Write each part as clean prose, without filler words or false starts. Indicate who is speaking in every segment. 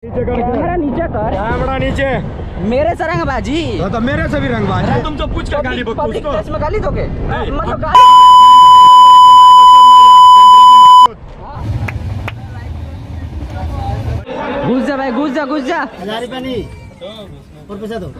Speaker 1: Camera नीचे कर,
Speaker 2: camera नीचे।
Speaker 1: मेरे से रंगबाजी
Speaker 2: तो मेरे से भी रंगबाजी। तुम तो पूछ के गाली बक
Speaker 1: पब्लिक प्लेस में गाली दोगे? मतलब घुस जा भाई, घुस जा, घुस जा।
Speaker 3: 1000 रुपया नहीं और पैसा दो,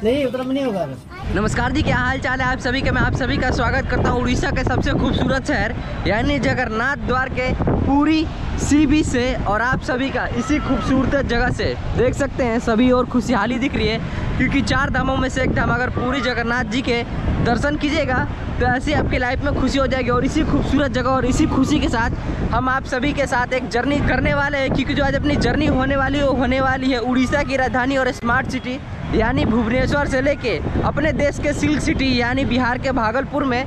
Speaker 3: नहीं उतना में नहीं होगा।
Speaker 1: नमस्कार जी, क्या हाल चाल है आप सभी के। मैं आप सभी का स्वागत करता हूँ उड़ीसा के सबसे खूबसूरत शहर यानी जगन्नाथ द्वार के पूरी सी बीच से, और आप सभी का इसी खूबसूरत जगह से देख सकते हैं सभी और खुशहाली दिख रही है, क्योंकि 4 धामों में से एक धाम अगर पूरी जगन्नाथ जी के दर्शन कीजिएगा तो ऐसी आपकी लाइफ में खुशी हो जाएगी। और इसी खूबसूरत जगह और इसी खुशी के साथ हम आप सभी के साथ एक जर्नी करने वाले हैं, क्योंकि जो आज अपनी जर्नी होने वाली है उड़ीसा की राजधानी और स्मार्ट सिटी यानी भुवनेश्वर से लेके अपने देश के सिल्क सिटी यानी बिहार के भागलपुर में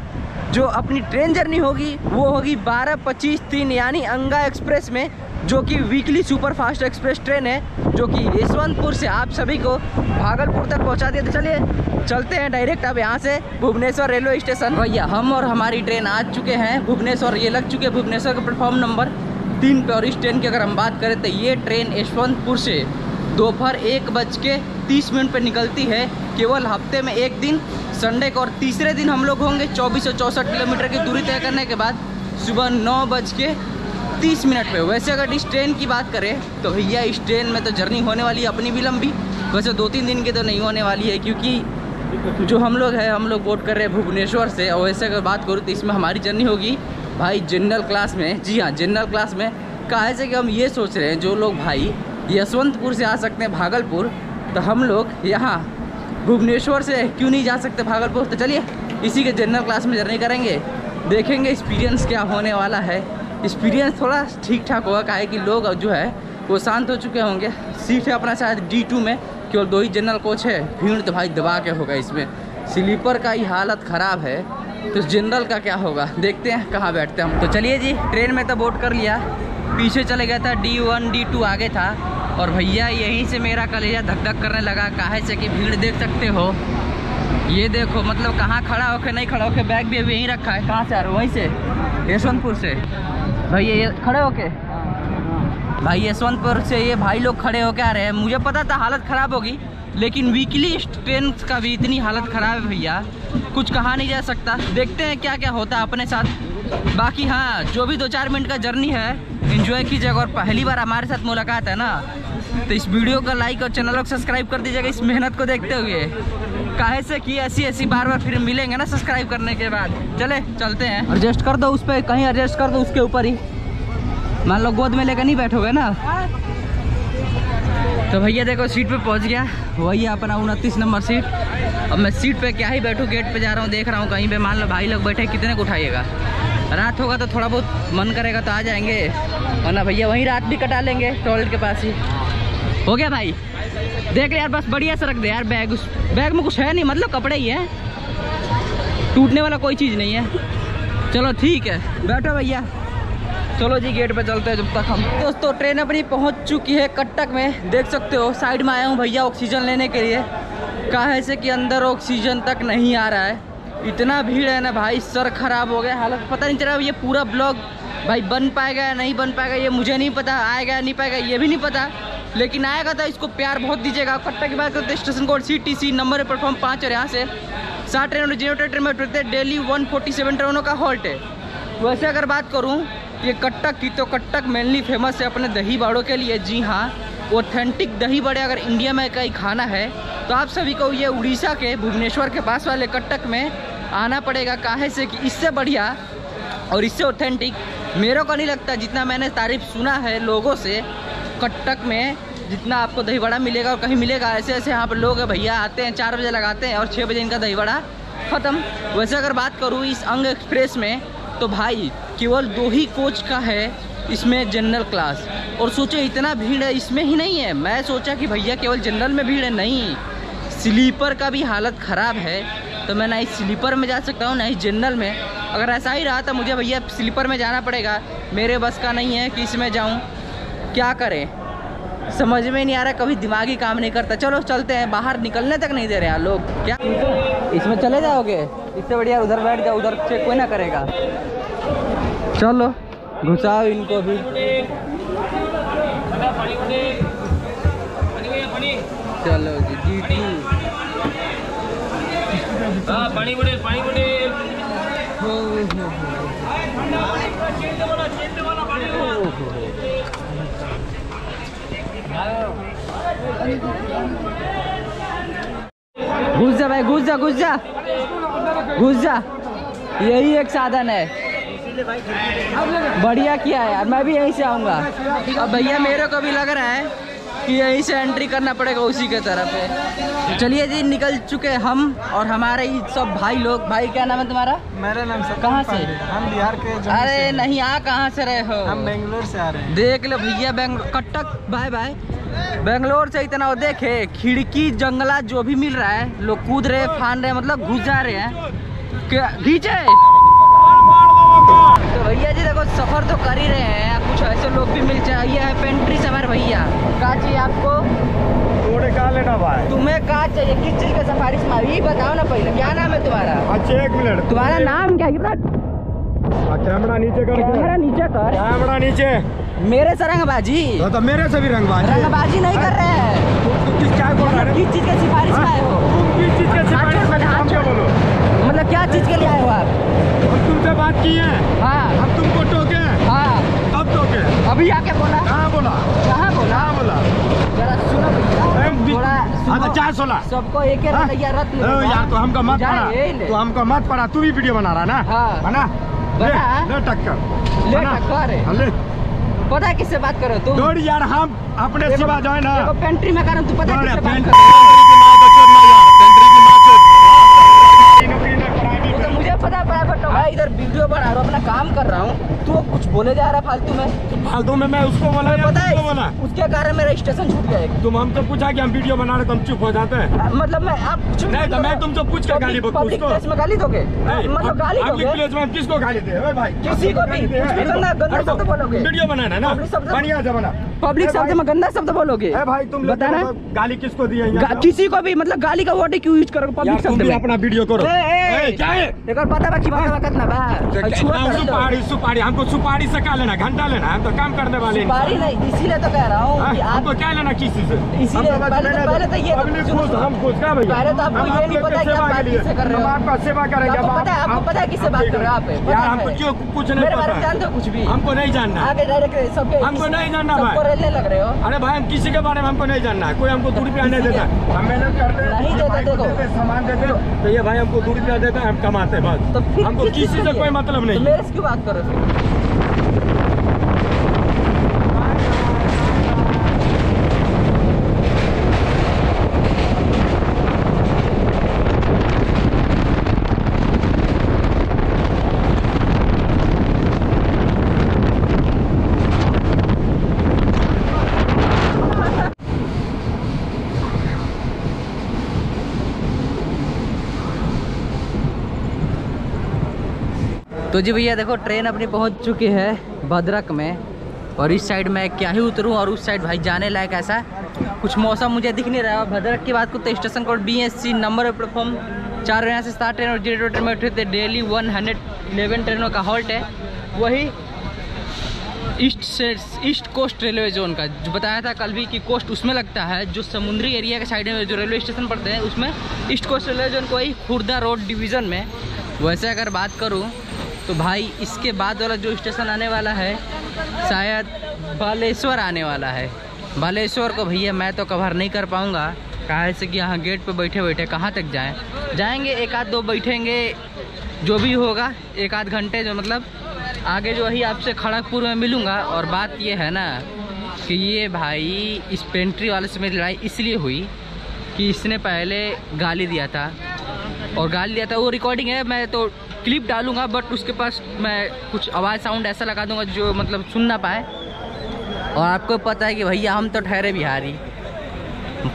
Speaker 1: जो अपनी ट्रेन जर्नी होगी वो होगी 12:25-3 यानी अंगा एक्सप्रेस में, जो कि weekly super fast express train है, जो कि यशवंतपुर से आप सभी को भागलपुर तक पहुंचा दिया। तो चलिए चलते हैं डायरेक्ट अब यहाँ से भुवनेश्वर रेलवे स्टेशन। भैया हम और हमारी ट्रेन आ चुके हैं भुवनेश्वर, ये लग चुके हैं भुवनेश्वर के प्लेटफॉर्म नंबर 3 पे। और इस ट्रेन की अगर हम बात करें तो ये ट्रेन यशवंतपुर से दोपहर 1:30 पर निकलती है, केवल हफ्ते में एक दिन संडे को, और तीसरे दिन हम लोग होंगे 2464 किलोमीटर की दूरी तय करने के बाद सुबह 9:30 पे। वैसे अगर इस ट्रेन की बात करें तो भैया इस ट्रेन में तो जर्नी होने वाली है अपनी भी लंबी, वैसे 2-3 दिन की तो नहीं होने वाली है, क्योंकि जो हम लोग वोट कर रहे हैं भुवनेश्वर से। और वैसे अगर बात करूँ तो इसमें हमारी जर्नी होगी भाई जनरल क्लास में। जी हाँ, जनरल क्लास में। कहा से कि हम ये सोच रहे हैं जो लोग भाई यशवंतपुर से आ सकते हैं भागलपुर, तो हम लोग यहाँ भुवनेश्वर से क्यों नहीं जा सकते भागलपुर। तो चलिए इसी के जनरल क्लास में जर्नी करेंगे, देखेंगे एक्सपीरियंस क्या होने वाला है। एक्सपीरियंस थोड़ा ठीक ठाक होगा, काहे कि लोग जो है वो शांत हो चुके होंगे। सीट है अपना शायद D2 में, केवल 2 ही जनरल कोच है। भीड़ तो भाई दबा के होगा इसमें, स्लीपर का ही हालत ख़राब है, तो जनरल का क्या होगा देखते हैं कहाँ बैठते हैं हम। तो चलिए जी, ट्रेन में तो बोर्ड कर लिया, पीछे चले गया था D1 D2 आगे था, और भैया यहीं से मेरा कलेजा धक धक करने लगा। काहे से कि भीड़ देख सकते हो, ये देखो मतलब कहाँ खड़ा होके नहीं खड़ा होके, बैग भी अभी यहीं रखा है। कहाँ से आ रहे हो? वहीं से यशवंतपुर से। भैया ये खड़े होके, भाई यशवंतपुर से ये भाई लोग खड़े होके आ रहे हैं। मुझे पता था हालत ख़राब होगी, लेकिन वीकली ट्रेन का भी इतनी हालत ख़राब है भैया, कुछ कहा नहीं जा सकता। देखते हैं क्या क्या होता है अपने साथ। बाकी हाँ, जो भी 2-4 मिनट का जर्नी है एंजॉय कीजिएगा। और पहली बार हमारे साथ मुलाकात है ना, तो इस वीडियो का लाइक और चैनल को सब्सक्राइब कर दीजिएगा इस मेहनत को देखते हुए। काहे से कि ऐसी बार फिर मिलेंगे ना सब्सक्राइब करने के बाद। चले चलते हैं। एडजस्ट कर दो उस पर, कहीं एडजस्ट कर दो उसके ऊपर ही, मान लो गोद में लेकर नहीं बैठोगे ना। तो भैया देखो सीट पे पहुंच गया, वही अपना 29 नंबर सीट। अब मैं सीट पे क्या ही बैठूँ, गेट पे जा रहा हूँ, देख रहा हूँ कहीं पे मान लो भाई लोग बैठे, कितने को उठाइएगा। रात होगा तो थोड़ा बहुत मन करेगा तो आ जाएंगे, वरना भैया वहीं रात भी कटा लेंगे टॉयलेट के पास ही। हो गया भाई, देख यार बस बढ़िया से रख दे यार बैग। उस बैग में कुछ है नहीं, मतलब कपड़े ही है, टूटने वाला कोई चीज़ नहीं है। चलो ठीक है, बैठो भैया। चलो जी गेट पे चलते हैं जब तक हम। दोस्तों ट्रेन अपनी पहुंच चुकी है कटक में, देख सकते हो। साइड में आया हूँ भैया ऑक्सीजन लेने के लिए, काहे से कि अंदर ऑक्सीजन तक नहीं आ रहा है, इतना भीड़ है ना भाई, सर खराब हो गया, हालत पता नहीं चल रहा। ये पूरा ब्लॉग भाई बन पाएगा या नहीं बन पाएगा ये मुझे नहीं पता, आएगा या नहीं पाएगा ये भी नहीं पता, लेकिन आएगा तो इसको प्यार बहुत दीजिएगा। कटक की बात करते हैं, station code CTC number platform 5 और यहाँ से 60 ट्रेन और ट्रेन में उतरते हैं। डेली 147 ट्रेनों का हॉल्ट है। वैसे अगर बात करूँ ये कटक की, तो कटक मेनली फेमस है अपने दही बड़ों के लिए। जी हाँ, ऑथेंटिक दही बड़े अगर इंडिया में कहीं खाना है तो आप सभी को ये उड़ीसा के भुवनेश्वर के पास वाले कटक में आना पड़ेगा। काहे से कि इससे बढ़िया और इससे ऑथेंटिक मेरे को नहीं लगता, जितना मैंने तारीफ सुना है लोगों से, कटक में जितना आपको दही बड़ा मिलेगा और कहीं मिलेगा। ऐसे ऐसे यहाँ पर लोग भैया आते हैं 4 बजे लगाते हैं और 6 बजे इनका दही बड़ा ख़त्म। वैसे अगर बात करूँ इस अंग एक्सप्रेस में तो भाई केवल 2 ही कोच का है इसमें जनरल क्लास, और सोचे इतना भीड़ है इसमें ही नहीं है। मैं सोचा कि भैया केवल जनरल में भीड़ है, नहीं, स्लीपर का भी हालत ख़राब है, तो मैं ना इस स्लीपर में जा सकता हूँ ना इस जनरल में। अगर ऐसा ही रहा तो मुझे भैया स्लीपर में जाना पड़ेगा, मेरे बस का नहीं है कि इसमें जाऊँ। क्या करें समझ में नहीं आ रहा, कभी दिमागी काम नहीं करता। चलो चलते हैं, बाहर निकलने तक नहीं दे रहे हैं लोग। क्या इसमें चले जाओगे? इससे बढ़िया उधर बैठ जाओ, उधर चेक कोई ना करेगा। चलो घुसाओ इनको भी। चलो जी G2।
Speaker 2: पानी बोले
Speaker 1: घुस जा भाई, घुस जा, यही एक साधन है। बढ़िया किया है यार, मैं भी यहीं से आऊँगा। अब भैया मेरे को भी लग रहा है कि यहीं से एंट्री करना पड़ेगा उसी के तरफ है। चलिए जी, निकल चुके हम और हमारे ही सब भाई लोग। भाई क्या नाम है तुम्हारा?
Speaker 3: मेरा नाम सर।
Speaker 1: कहाँ से?
Speaker 3: हम बिहार के
Speaker 1: अरे नहीं, आ कहाँ से रहे हो?
Speaker 3: हम बेंगलोर से आ रहे हैं।
Speaker 1: देख लो भैया, बेंगलोर कटक बाय बाय। बेंगलोर से इतना वो देखे, खिड़की जंगला जो भी मिल रहा है, लोग कूद रहे, फान रहे, मतलब घुस जा रहे हैं। क्या खींचे? तो भैया जी देखो, सफर तो कर ही रहे हैं, कुछ ऐसे लोग भी मिल जाए। ये है पेंट्री सफर भैया। क्या चाहिए आपको?
Speaker 2: थोड़े कहा लेना भाई।
Speaker 1: तुम्हें क्या चाहिए? किस चीज का सफारी? ये बताओ ना पहले, क्या नाम है तुम्हारा?
Speaker 2: अच्छा 1 मिनट,
Speaker 1: तुम्हारा नाम क्या है?
Speaker 2: कैमरा नीचे कर,
Speaker 1: कैमरा नीचे कर।
Speaker 2: कैमरा नीचे।
Speaker 1: मेरे से रंगबाजी?
Speaker 2: तो मेरे से भी
Speaker 1: रंगबाजी नहीं कर रहे हैं।
Speaker 2: किस क्या बोल रहा है?
Speaker 1: किस चीज का सिफारिश आए हो?
Speaker 2: किस चीज के सिफारिश में नाम क्या बोलो?
Speaker 1: मतलब क्या चीज के लिए आए हो आप?
Speaker 2: हम तुमसे बात की है।
Speaker 1: हाँ।
Speaker 2: हम तुमको टोके?
Speaker 1: हाँ।
Speaker 2: कब टोके?
Speaker 1: अभी आके बोला?
Speaker 2: कहाँ बोला?
Speaker 1: कहाँ बोला? जरा सुनो भैया, थोड़ा
Speaker 2: हाँ, 416
Speaker 1: सबको एक ही रवैया रत्न
Speaker 2: यार, तो हमको मत पड़ा, तो हमको मत पड़ा। तू भी वीडियो बना रहा ना?
Speaker 1: हाँ।
Speaker 2: बना
Speaker 1: बना।
Speaker 2: ले टक्कर,
Speaker 1: ले
Speaker 2: बना।
Speaker 1: टक्कर है।
Speaker 2: हाँ, ले
Speaker 1: पता है किससे बात करो तुम?
Speaker 2: दौड़ यार, हम अपने सिवा जो है ना,
Speaker 1: देखो पेंट्री में कारण तू पता है किससे बात
Speaker 2: पेंट्री
Speaker 1: करो?
Speaker 2: की माँ को छोड़ना यार, पेंट्री की माँ को। नौकरी में प्राइवेट
Speaker 1: तो मुझे पता है प्राइवेट तो भाई, इधर वीडियो बना रहा हूँ, अपना काम कर रहा हूँ, तू कुछ बोले जा रहा फालतू में।
Speaker 2: फालतू में मैं उसको बोला या
Speaker 1: पता
Speaker 2: तुमको बोला?
Speaker 1: है उसके कारण मेरा स्टेशन छूट गया है।
Speaker 2: तुम हमसे पूछा कि हम वीडियो बना रहे, तो हम चुप हो जाते हैं।
Speaker 1: मतलब मैं आप कुछ
Speaker 2: नहीं तो मैं तुमसे पूछ के गाली बकूँ
Speaker 1: पब्लिक
Speaker 2: उसको।
Speaker 1: प्लेस में गाली दोगे? मतलब गाली
Speaker 2: पब्लिक
Speaker 1: दोगे?
Speaker 2: प्लेस में किसको गाली दे? ओए भाई,
Speaker 1: किसी को भी कुछ भी गंदा शब्द बोलोगे?
Speaker 2: वीडियो बनाना है ना,
Speaker 1: पब्लिक शब्द-
Speaker 2: बढ़िया से बना।
Speaker 1: पब्लिक शब्द में गंदा शब्द बोलोगे?
Speaker 2: ए भाई, तुम लोग
Speaker 1: बताना।
Speaker 2: गाली किसको दी है?
Speaker 1: किसी को भी मतलब गाली का वर्ड क्यों यूज करोगे पब्लिक
Speaker 2: यार, तुम
Speaker 1: शब्द
Speaker 2: भी
Speaker 1: में?
Speaker 2: अपना वीडियो करो।
Speaker 1: ए,
Speaker 2: क्या है?
Speaker 1: एक और पता है खिमा कितना बा?
Speaker 2: सुपारी सुपारी हमको सुपारी से क्या लेना? घंटा लेना? हम तो काम करने वाले
Speaker 1: सुपारी नहीं, इसीलिए तो कह रहा हूँ कि आप
Speaker 2: हमको क्या लेना किसी से?
Speaker 1: इसीलिए पहले तो ये
Speaker 2: पब्लिक खुश, हम खुश क्या भैया?
Speaker 1: पहले तो आपको ये नहीं पता कि आप बात किससे कर रहे हो।
Speaker 2: हम आपका सेवा करेंगे।
Speaker 1: आपको पता है किससे बात कर रहे हो आप?
Speaker 2: यार हमको क्यों कुछ नहीं
Speaker 1: मेरे बारे में
Speaker 2: पता?
Speaker 1: जानते हो कुछ भी?
Speaker 2: हमको नहीं जानना।
Speaker 1: आगे डायरेक्ट सबके
Speaker 2: हमको नहीं जानना भाई।
Speaker 1: सबको रेलने लग रहे हो।
Speaker 2: अरे भाई, हम किसी के बारे में हमको नहीं जानना है। कोई हमको 2 रुपया नहीं देता, हम मेहनत करते हैं,
Speaker 1: नहीं देता,
Speaker 2: भाई को
Speaker 1: देखो।
Speaker 2: देते, सामान देते, तो ये भाई हमको 2 रुपया देता है, हम कमाते हैं बस।
Speaker 1: तो फिर
Speaker 2: हमको
Speaker 1: किस चीज़
Speaker 2: किसी
Speaker 1: के
Speaker 2: से
Speaker 1: लिए?
Speaker 2: कोई मतलब
Speaker 1: तो
Speaker 2: नहीं।
Speaker 1: मेरे से क्यों बात करो फिर? तो जी भैया देखो, ट्रेन अपनी पहुंच चुकी है भद्रक में, और इस साइड में क्या ही उतरूं, और उस साइड भाई जाने लायक ऐसा कुछ मौसम मुझे दिख नहीं रहा। भद्रक की बात को तो station code BSC number platform 4 यहाँ से 7 ट्रेन और 0 ट्रेन में उठे थे। डेली 111 ट्रेनों का हॉल्ट है। वही ईस्ट कोस्ट रेलवे जोन का जो बताया था कल भी कि कोस्ट उसमें लगता है, जो समुद्री एरिया के साइड में जो रेलवे स्टेशन पड़ते हैं उसमें ईस्ट कोस्ट रेलवे जोन को वही खुर्दा रोड डिवीज़न में। वैसे अगर बात करूँ तो भाई इसके बाद वाला जो स्टेशन आने वाला है शायद बालेश्वर आने वाला है। बालेश्वर को भैया मैं तो कवर नहीं कर पाऊँगा, कहाँ से कि यहाँ गेट पे बैठे बैठे कहाँ तक जाएंगे। एक आध दो बैठेंगे, जो भी होगा 1 आध घंटे, जो मतलब आगे जो वही आपसे खड़गपुर में मिलूँगा। और बात ये है ना कि ये भाई इस पेंट्री वाले से मेरी लड़ाई इसलिए हुई कि इसने पहले गाली दिया था, और गाली दिया था वो रिकॉर्डिंग है, मैं तो क्लिप डालूंगा, बट उसके पास मैं कुछ आवाज़ साउंड ऐसा लगा दूंगा जो मतलब सुन ना पाए। और आपको पता है कि भैया हम तो ठहरे बिहारी,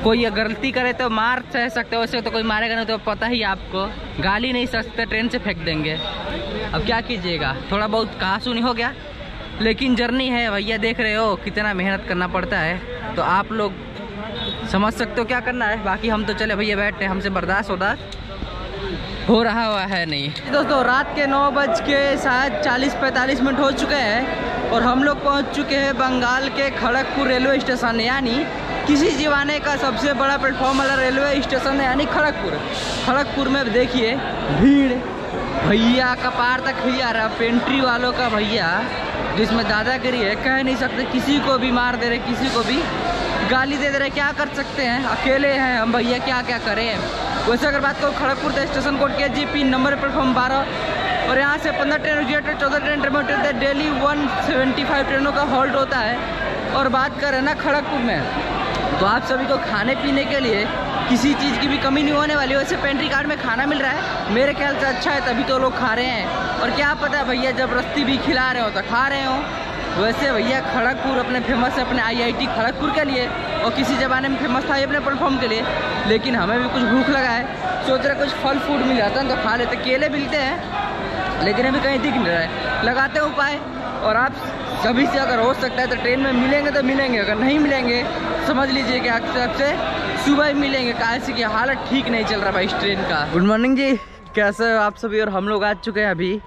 Speaker 1: कोई गलती करे तो मार सह सकते हो, वैसे तो कोई मारेगा नहीं, तो पता ही आपको गाली नहीं सकते, ट्रेन से फेंक देंगे। अब क्या कीजिएगा, थोड़ा बहुत कहा सुनी हो गया, लेकिन जर्नी है भैया, देख रहे हो कितना मेहनत करना पड़ता है, तो आप लोग समझ सकते हो क्या करना है। बाकी हम तो चले भैया बैठे, हमसे बर्दाश्त हो रहा हुआ है नहीं। दोस्तों रात के 9 बज के शायद 40-45 मिनट हो चुके हैं, और हम लोग पहुंच चुके हैं बंगाल के खड़गपुर रेलवे स्टेशन, यानी किसी ज़माने का सबसे बड़ा प्लेटफॉर्म वाला रेलवे स्टेशन है यानी खड़गपुर। खड़गपुर में देखिए भीड़, भैया कपार तक ही आ रहा, पेंट्री वालों का भैया जिसमें दादागिरी है, कह नहीं सकते, किसी को भी मार दे रहे, किसी को भी गाली दे रहे, क्या कर सकते हैं, अकेले हैं हम भैया, क्या क्या करें। वैसे अगर बात करूँ खड़गपुर तो station code KGP number platform 12 और यहाँ से 15 ट्रेन रिजर्वेटेड, 14 ट्रेन रिमोट होते हैं, डेली 175 ट्रेनों का हॉल्ट होता है। और बात करें ना खड़गपुर में तो आप सभी को खाने पीने के लिए किसी चीज़ की भी कमी नहीं होने वाली। वैसे पेंट्री कार्ड में खाना मिल रहा है, मेरे ख्याल से अच्छा है, तभी तो लोग खा रहे हैं। और क्या पता है भैया जबरदस्ती भी खिला रहे हो तो खा रहे हो। वैसे भैया खड़गपुर अपने फेमस है अपने IIT खड़गपुर के लिए, और किसी ज़माने में फेमस था ये अपने प्लेटफॉर्म के लिए। लेकिन हमें भी कुछ भूख लगा है, सोच रहे कुछ फल फूड मिल जाता है तो खा लेते। केले मिलते हैं लेकिन अभी कहीं दिख नहीं रहा है, लगाते हैं उपाय। और आप सभी से अगर हो सकता है तो ट्रेन में मिलेंगे तो मिलेंगे, अगर नहीं मिलेंगे समझ लीजिए कि आपसे सुबह ही मिलेंगे, कैसे की हालत ठीक नहीं चल रहा भाई इस ट्रेन का। गुड मॉर्निंग जी, कैसे हो आप सभी। और हम लोग आ चुके हैं अभी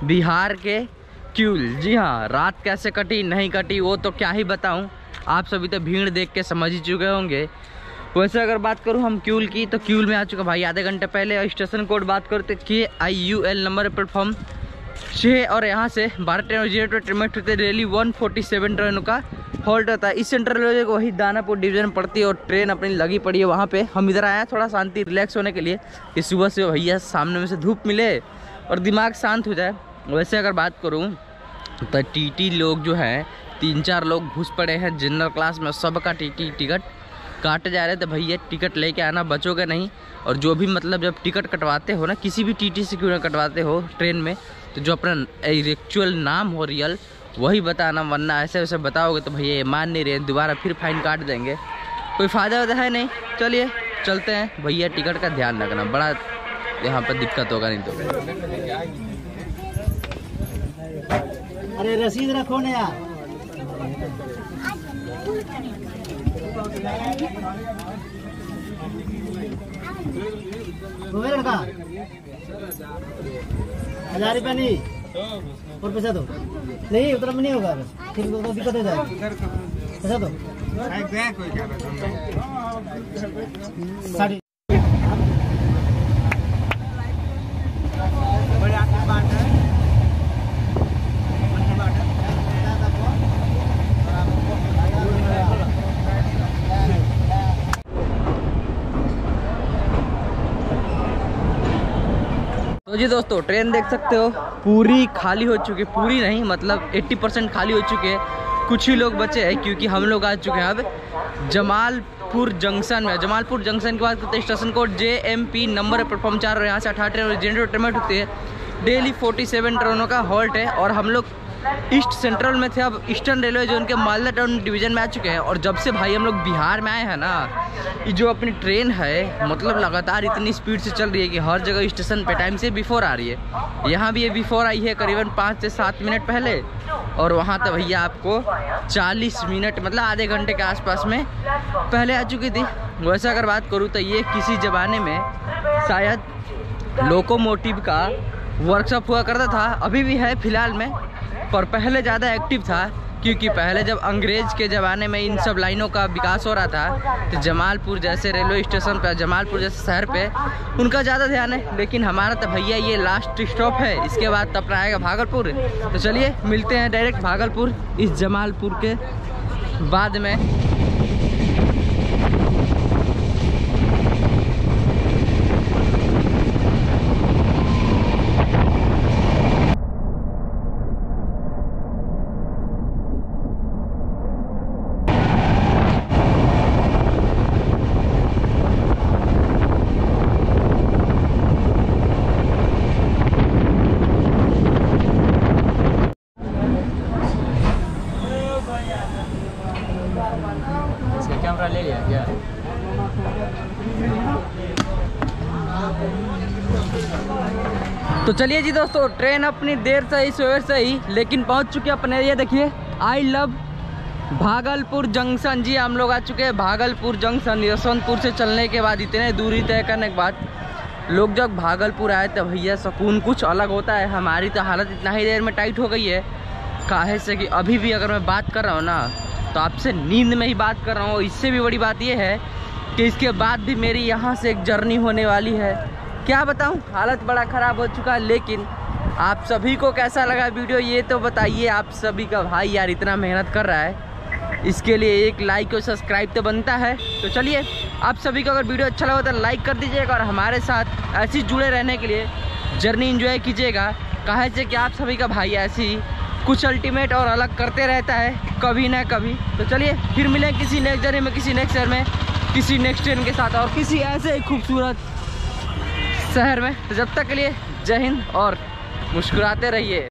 Speaker 1: बिहार के क्यूल। जी हाँ, रात कैसे कटी नहीं कटी वो तो क्या ही बताऊं, आप सभी तो भीड़ देख के समझ ही चुके होंगे। वैसे अगर बात करूं हम क्यूल की तो क्यूल में आ चुका भाई आधे घंटे पहले। और स्टेशन कोड बात करते KIUL नंबर प्लेटफॉर्म 6 और यहाँ से 12 ट्रेन रिजर्वेटेड ट्रेन होते, डेली 147 ट्रेनों का हॉल्ट होता है। इस सेंट्रल रेलवे को वही दानापुर डिवीजन में पड़ती है और ट्रेन अपनी लगी पड़ी है वहाँ पे। हम इधर आए हैं थोड़ा शांति रिलैक्स होने के लिए कि सुबह से भैया सामने में से धूप मिले और दिमाग शांत हो जाए। वैसे अगर बात करूँ तो TT लोग जो हैं 3-4 लोग घुस पड़े हैं जनरल क्लास में, सबका TT टिकट काटे जा रहे थे। भैया टिकट लेके आना, बचोगे नहीं। और जो भी मतलब जब टिकट कटवाते हो ना, किसी भी TT से क्यों ना कटवाते हो ट्रेन में, तो जो अपना एक्चुअल नाम हो रियल वही बताना, वरना ऐसे वैसे बताओगे तो भैया ये मान नहीं रहे, दोबारा फिर फाइन काट देंगे, कोई फ़ायदा होता है नहीं। चलिए चलते हैं, भैया टिकट का ध्यान रखना, बड़ा यहाँ पर दिक्कत होगा नहीं तो।
Speaker 3: अरे रसीद रखो ना यार। वो मेरा लड़का 1000 रुपया नहीं और पैसा दो, नहीं उतना में नहीं होगा, फिर तो दिक्कत हो जाएगी, पैसा दो। साड़ी
Speaker 1: तो जी दोस्तों ट्रेन देख सकते हो पूरी खाली हो चुकी है, पूरी नहीं मतलब 80% खाली हो चुके हैं, कुछ ही लोग बचे हैं क्योंकि हम लोग आ चुके हैं अब जमालपुर जंक्शन में। जमालपुर जंक्शन के बाद station code JMP number platform 4 और यहाँ से 18 ट्रेन जनरल ट्रेन होती है, डेली 47 ट्रेनों का हॉल्ट है। और हम लोग ईस्ट सेंट्रल में थे, अब ईस्टर्न रेलवे जोन के मालदा टाउन डिवीजन में आ चुके हैं। और जब से भाई हम लोग बिहार में आए हैं ना, ये जो अपनी ट्रेन है मतलब लगातार इतनी स्पीड से चल रही है कि हर जगह स्टेशन पे टाइम से बिफोर आ रही है। यहाँ भी ये बिफोर आई है करीबन 5 से 7 मिनट पहले, और वहाँ तो भैया आपको 40 मिनट मतलब आधे घंटे के आसपास में पहले आ चुकी थी। वैसे अगर बात करूँ तो ये किसी ज़माने में शायद लोकोमोटिव का वर्कशॉप हुआ करता था, अभी भी है फिलहाल में, पर पहले ज़्यादा एक्टिव था क्योंकि पहले जब अंग्रेज़ के ज़माने में इन सब लाइनों का विकास हो रहा था तो जमालपुर जैसे रेलवे स्टेशन पर, जमालपुर जैसे शहर पे उनका ज़्यादा ध्यान है। लेकिन हमारा तो भैया ये लास्ट स्टॉप है, इसके बाद तो अपना आएगा भागलपुर। तो चलिए मिलते हैं डायरेक्ट भागलपुर इस जमालपुर के बाद में।
Speaker 3: कैमरा ले लिया क्या?
Speaker 1: तो चलिए जी दोस्तों ट्रेन अपनी देर से ही सवेर से ही लेकिन पहुंच चुके हैं अपने, ये देखिए आई लव भागलपुर जंक्शन। जी हम लोग आ चुके हैं भागलपुर जंक्शन। यशवंतपुर से चलने के बाद इतने दूरी तय करने के बाद लोग जब भागलपुर आए तो भैया सुकून कुछ अलग होता है। हमारी तो हालत इतना ही देर में टाइट हो गई है, काहे से कि अभी भी अगर मैं बात कर रहा हूँ ना तो आपसे नींद में ही बात कर रहा हूँ। इससे भी बड़ी बात ये है कि इसके बाद भी मेरी यहाँ से एक जर्नी होने वाली है। क्या बताऊँ, हालत बड़ा ख़राब हो चुका है। लेकिन आप सभी को कैसा लगा वीडियो ये तो बताइए। आप सभी का भाई यार इतना मेहनत कर रहा है, इसके लिए एक लाइक और सब्सक्राइब तो बनता है। तो चलिए, आप सभी को अगर वीडियो अच्छा लगा तो लाइक कर दीजिएगा और हमारे साथ ऐसे जुड़े रहने के लिए जर्नी एंजॉय कीजिएगा। कहे से कि आप सभी का भाई ऐसी कुछ अल्टीमेट और अलग करते रहता है कभी ना कभी। तो चलिए फिर मिलें किसी नेक्स्ट जर्नी में, किसी नेक्स्ट शहर में, किसी नेक्स्ट ट्रेन के साथ और किसी ऐसे ही खूबसूरत शहर में। तो जब तक के लिए जय हिंद और मुस्कुराते रहिए।